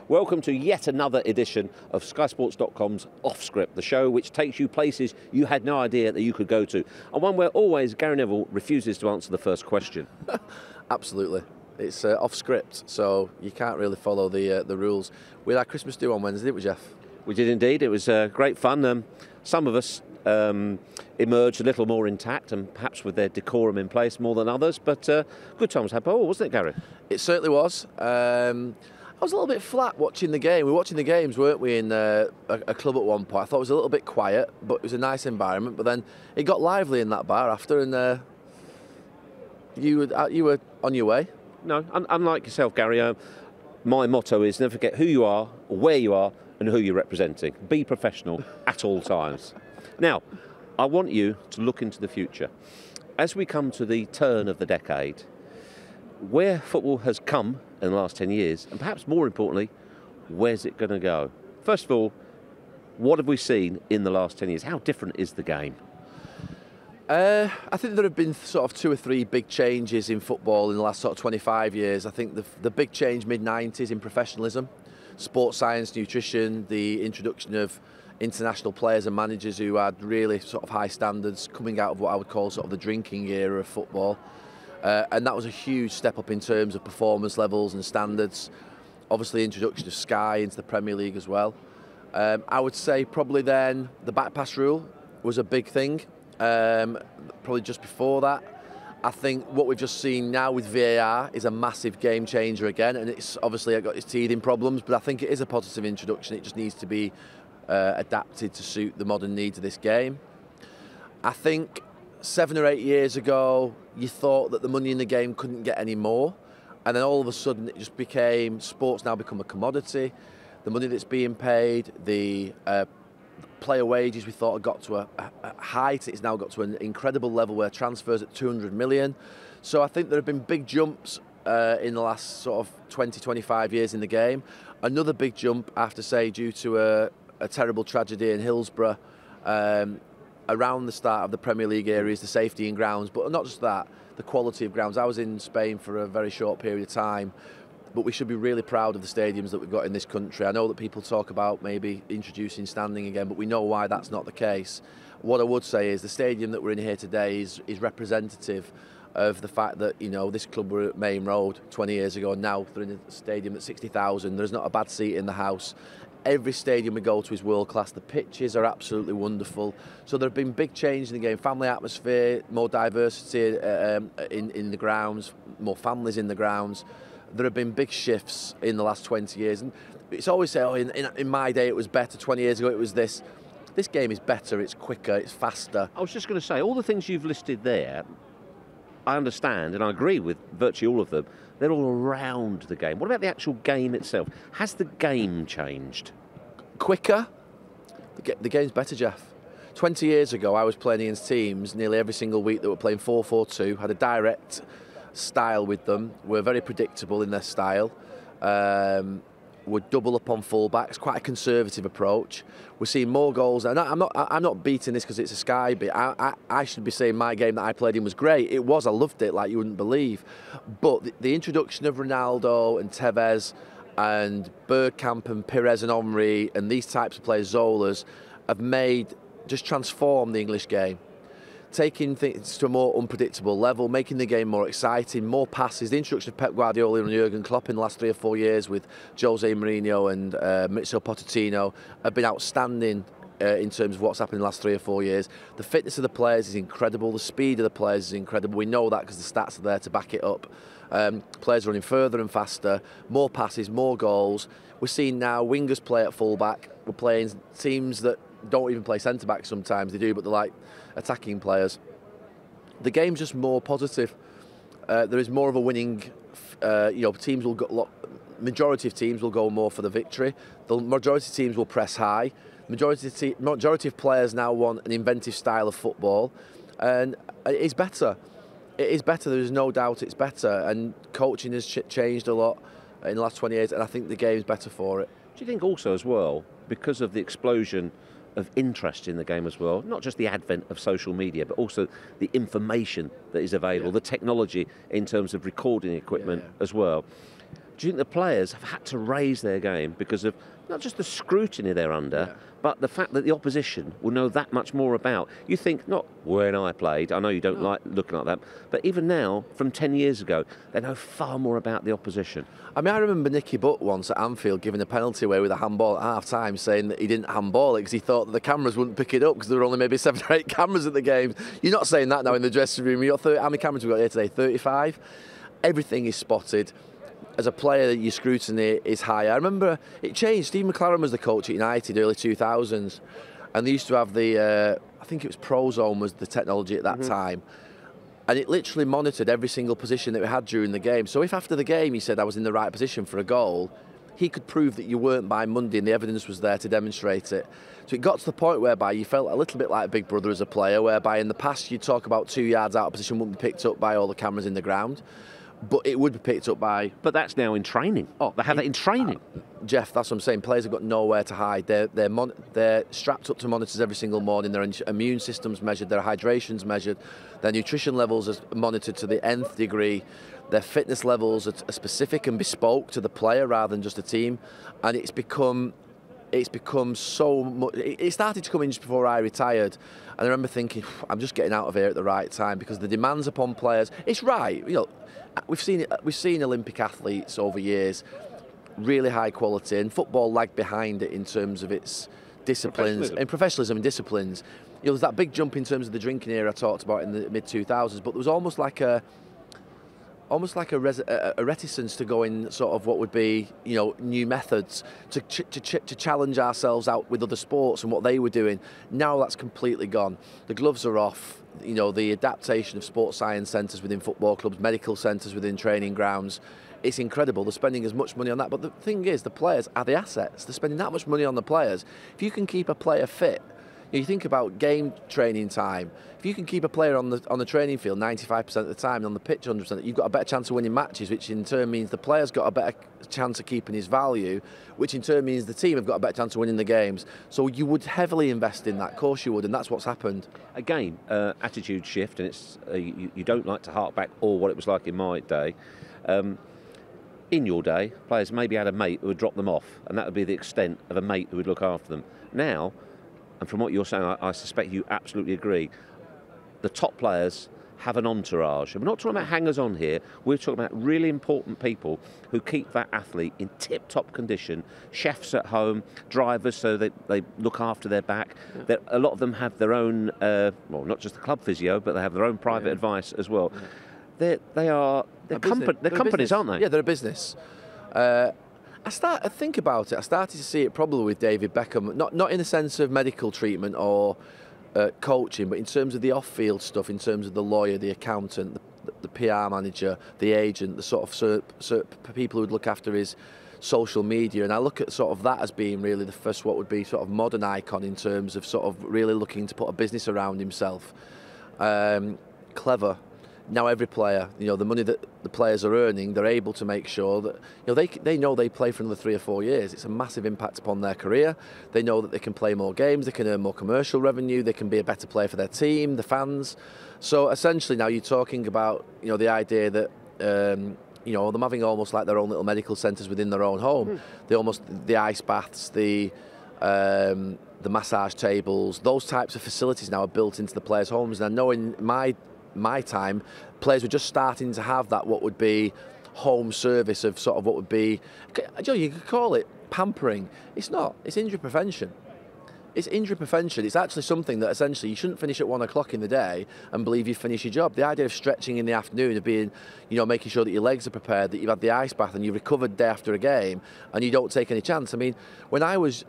Welcome to yet another edition of SkySports.com's Off Script, the show which takes you places you had no idea that you could go to, and one where always Gary Neville refuses to answer the first question. Absolutely. It's off script, so you can't really follow the rules. We had our Christmas do on Wednesday, didn't we, Jeff? We did indeed. It was great fun. Some of us emerged a little more intact and perhaps with their decorum in place more than others, but good times had all, wasn't it, Gary? It certainly was. I was a little bit flat watching the game. We were watching the games, weren't we, in a club at one point. I thought it was a little bit quiet, but it was a nice environment. But then it got lively in that bar after, and you were on your way. No, unlike yourself, Gary, my motto is never forget who you are, where you are, and who you're representing. Be professional at all times. Now, I want you to look into the future. As we come to the turn of the decade, where football has come in the last 10 years, and perhaps more importantly, where's it going to go? First of all, what have we seen in the last 10 years? How different is the game? I think there have been sort of 2 or 3 big changes in football in the last sort of 25 years. I think the big change mid-90s in professionalism, sports science, nutrition, the introduction of international players and managers who had really sort of high standards coming out of what I would call sort of the drinking era of football. And that was a huge step up in terms of performance levels and standards. Obviously, the introduction of Sky into the Premier League as well. I would say probably then the back pass rule was a big thing. Probably just before that. I think what we've just seen now with VAR is a massive game changer again, and it's obviously got its teething problems, but I think it is a positive introduction. It just needs to be adapted to suit the modern needs of this game. I think 7 or 8 years ago, you thought that the money in the game couldn't get any more, and then all of a sudden it just became, sports now become a commodity. The money that's being paid, the player wages we thought had got to a height, it's now got to an incredible level where transfers at 200 million. So I think there have been big jumps in the last sort of 20, 25 years in the game. Another big jump, I have to say, due to a terrible tragedy in Hillsborough, around the start of the Premier League era is the safety in grounds, but not just that, the quality of grounds. I was in Spain for a very short period of time, but we should be really proud of the stadiums that we've got in this country. I know that people talk about maybe introducing standing again, but we know why that's not the case. What I would say is the stadium that we're in here today is representative of the fact that, you know, this club were at Main Road 20 years ago, and now they're in a stadium at 60,000. There's not a bad seat in the house. Every stadium we go to is world class. The pitches are absolutely wonderful. So there have been big changes in the game. Family atmosphere, more diversity in the grounds, more families in the grounds. There have been big shifts in the last 20 years. And it's always said, oh, in my day it was better, 20 years ago it was this. This game is better, it's quicker, it's faster. I was just going to say, all the things you've listed there, I understand and I agree with virtually all of them. They're all around the game. What about the actual game itself? Has the game changed? Quicker. The game's better, Jeff. 20 years ago, I was playing against teams nearly every single week that were playing 4-4-2, had a direct style with them, were very predictable in their style, would double up on fullbacks, quite a conservative approach. We're seeing more goals, and I'm not beating this because it's a Sky bit. I should be saying my game that I played in was great. It was, I loved it like you wouldn't believe. But the introduction of Ronaldo and Tevez and Bergkamp and Pires and Henry and these types of players, Zolas, have just transformed the English game. Taking things to a more unpredictable level, making the game more exciting, more passes. The introduction of Pep Guardiola and Jurgen Klopp in the last 3 or 4 years with Jose Mourinho and Mauricio Pochettino have been outstanding in terms of what's happened in the last 3 or 4 years. The fitness of the players is incredible. The speed of the players is incredible. We know that because the stats are there to back it up. Players running further and faster, more passes, more goals. We're seeing now wingers play at fullback. We're playing teams that don't even play centre-back sometimes. They do, but they're like attacking players. The game's just more positive. There is more of a winning, teams will go, majority of teams will go more for the victory. The majority of teams will press high. Majority of players now want an inventive style of football, and it is better. It is better, there is no doubt it's better, and coaching has changed a lot in the last 20 years, and I think the game's better for it. Do you think also as well, because of the explosion of interest in the game as well, not just the advent of social media, but also the information that is available, the technology in terms of recording equipment as well. Do you think the players have had to raise their game because of not just the scrutiny they're under, but the fact that the opposition will know that much more about? You think, not when I played, I know you don't like looking like that, but even now, from 10 years ago, they know far more about the opposition. I mean, I remember Nicky Butt once at Anfield giving a penalty away with a handball at half-time, saying that he didn't handball it because he thought that the cameras wouldn't pick it up because there were only maybe 7 or 8 cameras at the game. You're not saying that now in the dressing room. How many cameras have we got here today? 35? Everything is spotted. As a player, your scrutiny is high. I remember it changed. Steve McLaren was the coach at United, early 2000s, and they used to have the, I think it was Prozone was the technology at that time, and it literally monitored every single position that we had during the game. So if after the game he said I was in the right position for a goal, he could prove that you weren't by Monday, and the evidence was there to demonstrate it. So it got to the point whereby you felt a little bit like Big Brother as a player, whereby in the past you'd talk about 2 yards out of position wouldn't be picked up by all the cameras in the ground. But it would be picked up by... But that's now in training. Oh, they have that in training. Jeff, that's what I'm saying. Players have got nowhere to hide. They're strapped up to monitors every single morning. Their immune system's measured, their hydration's measured, their nutrition levels are monitored to the nth degree. Their fitness levels are specific and bespoke to the player rather than just a team. And it's become so much... It started to come in just before I retired. And I remember thinking, I'm just getting out of here at the right time because the demands upon players... It's right, you know... We've seen Olympic athletes over years, really high quality, and football lagged behind it in terms of its disciplines, in professionalism and disciplines. You know, there's that big jump in terms of the drinking era I talked about in the mid-2000s, but there was almost like a reticence to go in sort of what would be, you know, new methods to challenge ourselves out with other sports and what they were doing. Now that's completely gone. The gloves are off. You know, the adaptation of sports science centres within football clubs, medical centres within training grounds, it's incredible. They're spending as much money on that. But the thing is, the players are the assets. They're spending that much money on the players. If you can keep a player fit, you think about game training time. If you can keep a player on the training field 95% of the time and on the pitch 100%, you've got a better chance of winning matches, which in turn means the player's got a better chance of keeping his value, which in turn means the team have got a better chance of winning the games. So you would heavily invest in that, of course you would, and that's what's happened. Again, attitude shift, and it's you don't like to hark back all what it was like in my day. In your day, players maybe had a mate who would drop them off, and that would be the extent of a mate who would look after them. Now, and from what you're saying, I suspect you absolutely agree, the top players have an entourage. And we're not talking about hangers-on here, we're talking about really important people who keep that athlete in tip-top condition, chefs at home, drivers so they look after their back. Yeah. A lot of them have their own, well, not just the club physio, but they have their own private advice as well. Yeah. They're companies, aren't they? Yeah, they're a business. I think about it. I started to see it probably with David Beckham, not in the sense of medical treatment or coaching, but in terms of the off-field stuff, in terms of the lawyer, the accountant, the PR manager, the agent, the sort of people who would look after his social media. And I look at sort of that as being really the first, what would be sort of modern icon in terms of sort of really looking to put a business around himself. Clever. Now every player, you know, the money that the players are earning, they're able to make sure that, you know, they know they play for another 3 or 4 years. It's a massive impact upon their career. They know that they can play more games, they can earn more commercial revenue, they can be a better player for their team, the fans. So essentially now you're talking about, you know, the idea that, you know, them having almost like their own little medical centres within their own home. The ice baths, the massage tables, those types of facilities now are built into the players' homes. And I know in my time, players were just starting to have that, what would be home service of sort of what would be, you could call it pampering. It's not, it's injury prevention. It's injury prevention. It's actually something that essentially you shouldn't finish at 1 o'clock in the day and believe you've finished your job. The idea of stretching in the afternoon, of being, you know, making sure that your legs are prepared, that you've had the ice bath and you've recovered day after a game and you don't take any chance. I mean, when I was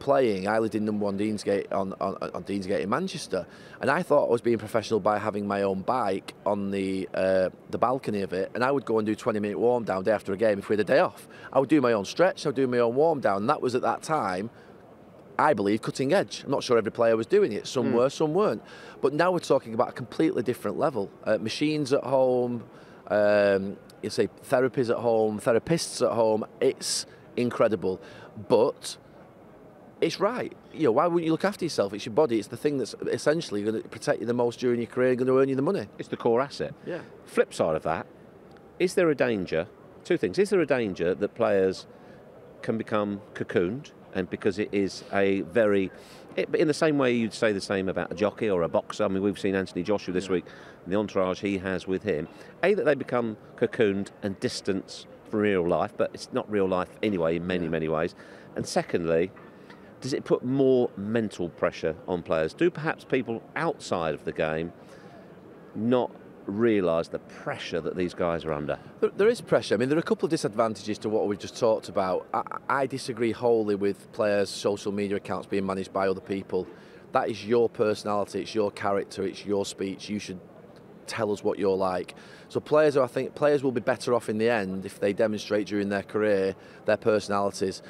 playing, I lived in number 1 Deansgate on Deansgate in Manchester, and I thought I was being professional by having my own bike on the balcony of it, and I would go and do 20-minute warm down day after a game if we had a day off. I would do my own stretch, I would do my own warm down, and that was at that time, I believe, cutting edge. I'm not sure every player was doing it. Some were, some weren't. But now we're talking about a completely different level. Machines at home, you say therapies at home, therapists at home. It's incredible, but it's right. You know, why wouldn't you look after yourself? It's your body. It's the thing that's essentially going to protect you the most during your career, going to earn you the money. It's the core asset. Yeah. Flip side of that, is there a danger Two things. Is there a danger that players can become cocooned, and because it is a very, in the same way you'd say the same about a jockey or a boxer. I mean, we've seen Anthony Joshua this week, and the entourage he has with him. A, that they become cocooned and distanced from real life, but it's not real life anyway in many ways. And secondly, does it put more mental pressure on players? Do perhaps people outside of the game not realise the pressure that these guys are under? There is pressure. I mean, there are a couple of disadvantages to what we've just talked about. I disagree wholly with players' social media accounts being managed by other people. That is your personality, it's your character, it's your speech. You should tell us what you're like. So I think players will be better off in the end if they demonstrate during their career their personalities.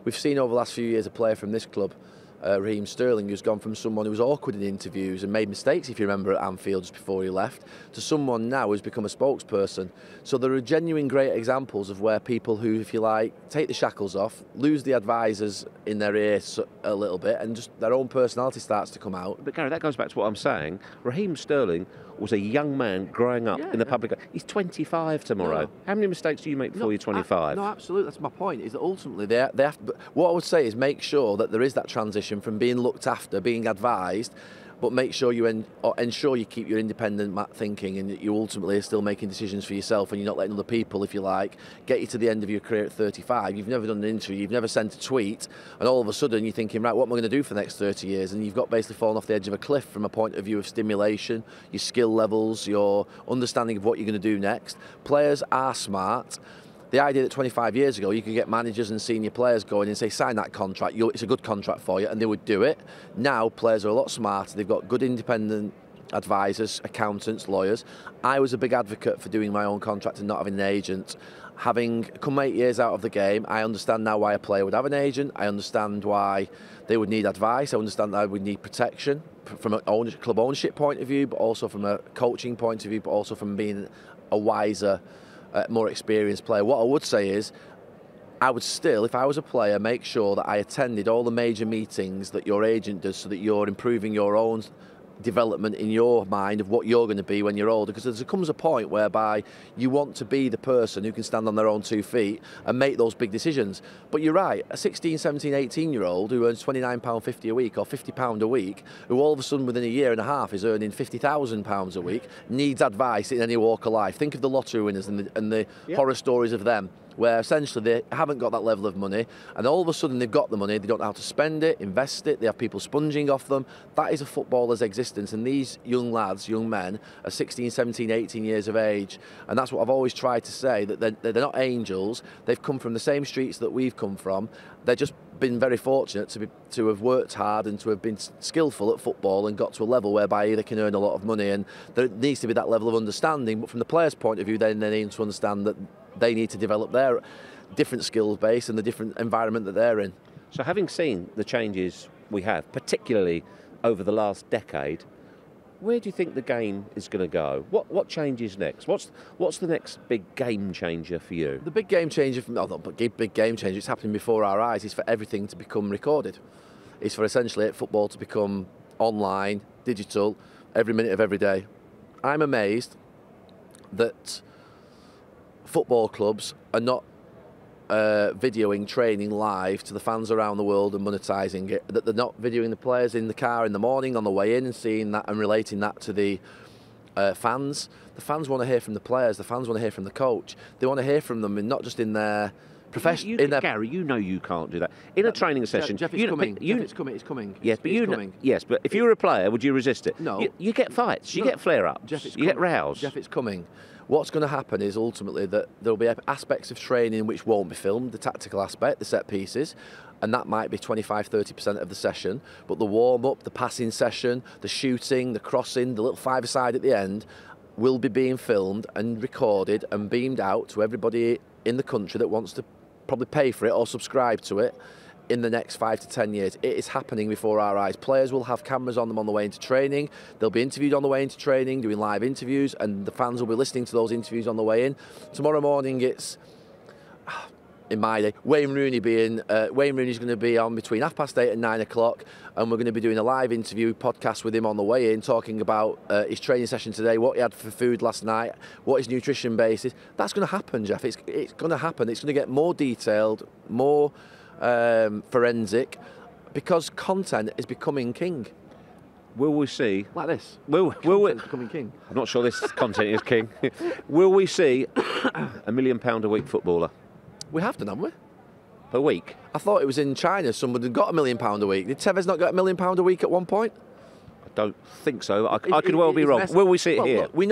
We've seen over the last few years a player from this club, Raheem Sterling, who's gone from someone who was awkward in interviews and made mistakes, if you remember, at Anfield just before he left, to someone now who's become a spokesperson. So there are genuine great examples of where people who, if you like, take the shackles off, lose the advisors in their ear a little bit, and just their own personality starts to come out. But Gary, that goes back to what I'm saying. Raheem Sterling was a young man growing up in the public eye. He's 25 tomorrow. No. How many mistakes do you make before you're 25? No, absolutely. That's my point. Is that ultimately they have. What I would say is make sure that there is that transition from being looked after, being advised, but make sure you ensure you keep your independent thinking, and that you ultimately are still making decisions for yourself, and you're not letting other people, if you like, get you to the end of your career at 35. You've never done an interview, you've never sent a tweet, and all of a sudden you're thinking, right, what am I going to do for the next 30 years? And you've got basically fallen off the edge of a cliff from a point of view of stimulation, your skill levels, your understanding of what you're going to do next. Players are smart. The idea that 25 years ago you could get managers and senior players going and say, sign that contract, it's a good contract for you, and they would do it. Now players are a lot smarter, they've got good independent advisors, accountants, lawyers. I was a big advocate for doing my own contract and not having an agent. Having come 8 years out of the game, I understand now why a player would have an agent. I understand why they would need advice. I understand that I would need protection from a club ownership point of view, but also from a coaching point of view, but also from being a wiser, more experienced player. What I would say is, I would still, if I was a player, make sure that I attended all the major meetings that your agent does, so that you're improving your own development in your mind of what you're going to be when you're older, because there comes a point whereby you want to be the person who can stand on their own 2 feet and make those big decisions. But you're right, a 16, 17, 18-year-old who earns £29.50 a week or £50 a week, who all of a sudden within a year and a half is earning £50,000 a week, needs advice in any walk of life. Think of the lottery winners and the horror stories of them, where essentially they haven't got that level of money, and all of a sudden they've got the money, they don't know how to spend it, invest it, they have people sponging off them. That is a footballer's existence, and these young lads, young men, are 16, 17, 18 years of age, and that's what I've always tried to say, that they're not angels, they've come from the same streets that we've come from, they've just been very fortunate to have worked hard and to have been skillful at football and got to a level whereby they can earn a lot of money, and there needs to be that level of understanding. But from the player's point of view, then they need to understand that they need to develop their different skills base and the different environment that they're in. So having seen the changes we have, particularly over the last decade, where do you think the game is going to go? What changes next? What's the next big game changer for you? The big game changer, big game changer, it's happening before our eyes, is for everything to become recorded. It's for essentially football to become online, digital, every minute of every day. I'm amazed that football clubs are not videoing training live to the fans around the world and monetising it, that they're not videoing the players in the car in the morning on the way in and seeing that and relating that to the fans. The fans want to hear from the players, the fans want to hear from the coach. They want to hear from them, and not just in their profession. Gary, you know you can't do that. In a training session... Jeff, it's coming. It's coming. Yes, but yes, but if you were a player, would you resist it? No. You get fights, you get flare-ups, you get rows. Jeff, it's coming. What's going to happen is ultimately that there'll be aspects of training which won't be filmed, the tactical aspect, the set pieces, and that might be 25-30% of the session, but the warm-up, the passing session, the shooting, the crossing, the little five-a-side at the end will be being filmed and recorded and beamed out to everybody in the country that wants to probably pay for it or subscribe to it in the next 5 to 10 years. It is happening before our eyes. Players will have cameras on them on the way into training. They'll be interviewed on the way into training, doing live interviews, and the fans will be listening to those interviews on the way in. Tomorrow morning, it's in my day. Wayne Rooney's going to be on between 8:30 and 9 o'clock, and we're going to be doing a live interview podcast with him on the way in, talking about his training session today, what he had for food last night, what his nutrition base is. That's going to happen, Jeff. It's going to happen. It's going to get more detailed, more forensic, because content is becoming king. Will we see... Like this. Will we... becoming king. I'm not sure this content is king. Will we see £1 million a week footballer? We have done, haven't we? Per week? I thought it was in China somebody got £1 million a week. Did Tevez not get £1 million a week at one point? I don't think so. I could well be wrong. Will we see it here? Look, we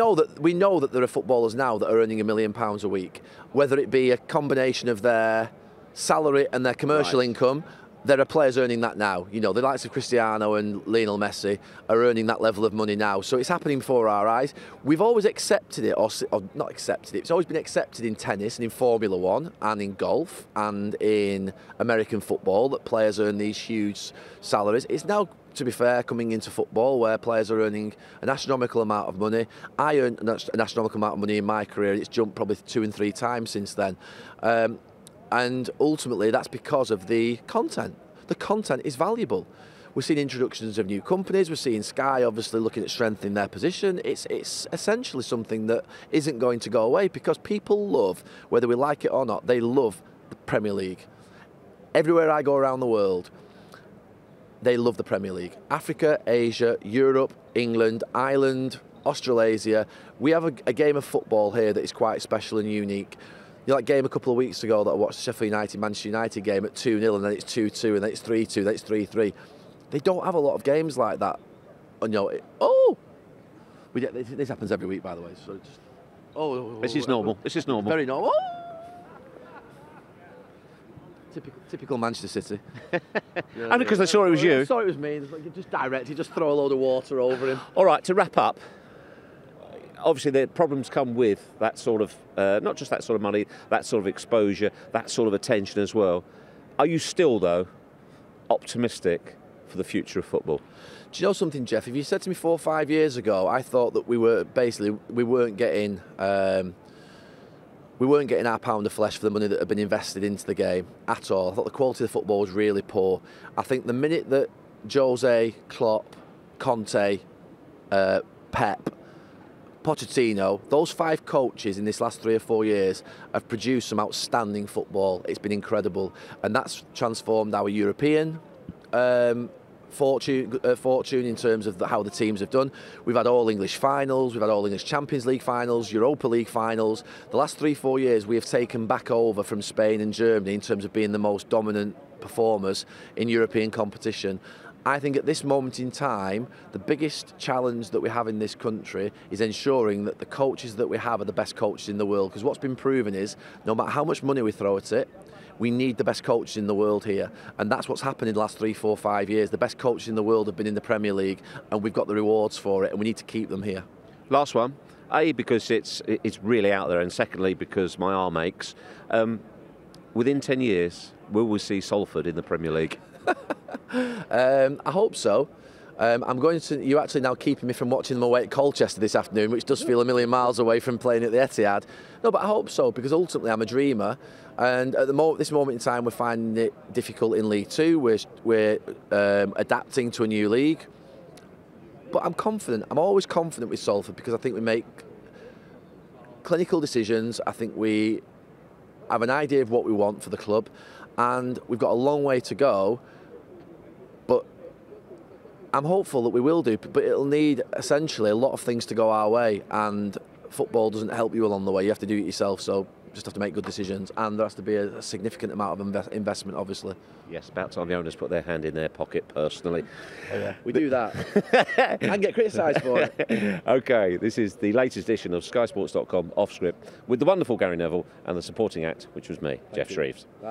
know that there are footballers now that are earning £1 million a week, whether it be a combination of their salary and their commercial income. There are players earning that now. You know, the likes of Cristiano and Lionel Messi are earning that level of money now. So it's happening before our eyes. We've always accepted it, or not accepted it. It's always been accepted in tennis and in Formula One and in golf and in American football that players earn these huge salaries. It's now, to be fair, coming into football where players are earning an astronomical amount of money. I earned an astronomical amount of money in my career. It's jumped probably 2 and 3 times since then. And ultimately, that's because of the content. The content is valuable. We're seeing introductions of new companies. We're seeing Sky obviously looking at strengthening their position. It's essentially something that isn't going to go away because people love, whether we like it or not, they love the Premier League. Everywhere I go around the world, they love the Premier League. Africa, Asia, Europe, England, Ireland, Australasia. We have a game of football here that is quite special and unique. You know, that game a couple of weeks ago that I watched, the Sheffield United-Manchester United game at 2-0 and then it's 2-2 and then it's 3-2, then it's 3-3. They don't have a lot of games like that. And, you know, this happens every week, by the way. So just, this is normal. This is normal. Very normal. Typical Manchester City. And because I saw it was you. I saw it was me. Just direct. You just throw a load of water over him. All right, to wrap up. Obviously, the problems come with that sort of, not just that sort of money, that sort of exposure, that sort of attention as well. Are you still, though, optimistic for the future of football? Do you know something, Jeff? If you said to me 4 or 5 years ago, I thought that we weren't getting our pound of flesh for the money that had been invested into the game at all. I thought the quality of the football was really poor. I think the minute that Jose, Klopp, Conte, Pep, Pochettino, those 5 coaches in this last 3 or 4 years have produced some outstanding football. It's been incredible, and that's transformed our European fortune in terms of how the teams have done. We've had all English finals, we've had all English Champions League finals, Europa League finals. The last 3-4 years we have taken back over from Spain and Germany in terms of being the most dominant performers in European competition. I think at this moment in time, the biggest challenge that we have in this country is ensuring that the coaches that we have are the best coaches in the world. Because what's been proven is, no matter how much money we throw at it, we need the best coaches in the world here. And that's what's happened in the last 3, 4, 5 years. The best coaches in the world have been in the Premier League, and we've got the rewards for it, and we need to keep them here. Last one. A, because it's really out there, and secondly, because my arm aches. Within 10 years, will we see Salford in the Premier League? I hope so. You're actually now keeping me from watching them away at Colchester this afternoon, which does feel a million miles away from playing at the Etihad. No, but I hope so, because ultimately I'm a dreamer, and at this moment in time we're finding it difficult in League Two. We're adapting to a new league, but I'm confident. I'm always confident with Salford because I think we make clinical decisions. I think we have an idea of what we want for the club, and we've got a long way to go. But I'm hopeful that we will do, but it'll need essentially a lot of things to go our way, and football doesn't help you along the way. You have to do it yourself, so just have to make good decisions, and there has to be a significant amount of investment, obviously. Yes, about time the owners put their hand in their pocket personally. Oh, yeah, we do that. And get criticised for it. OK, this is the latest edition of SkySports.com Off Script with the wonderful Gary Neville and the supporting act, which was me, Jeff Shreves.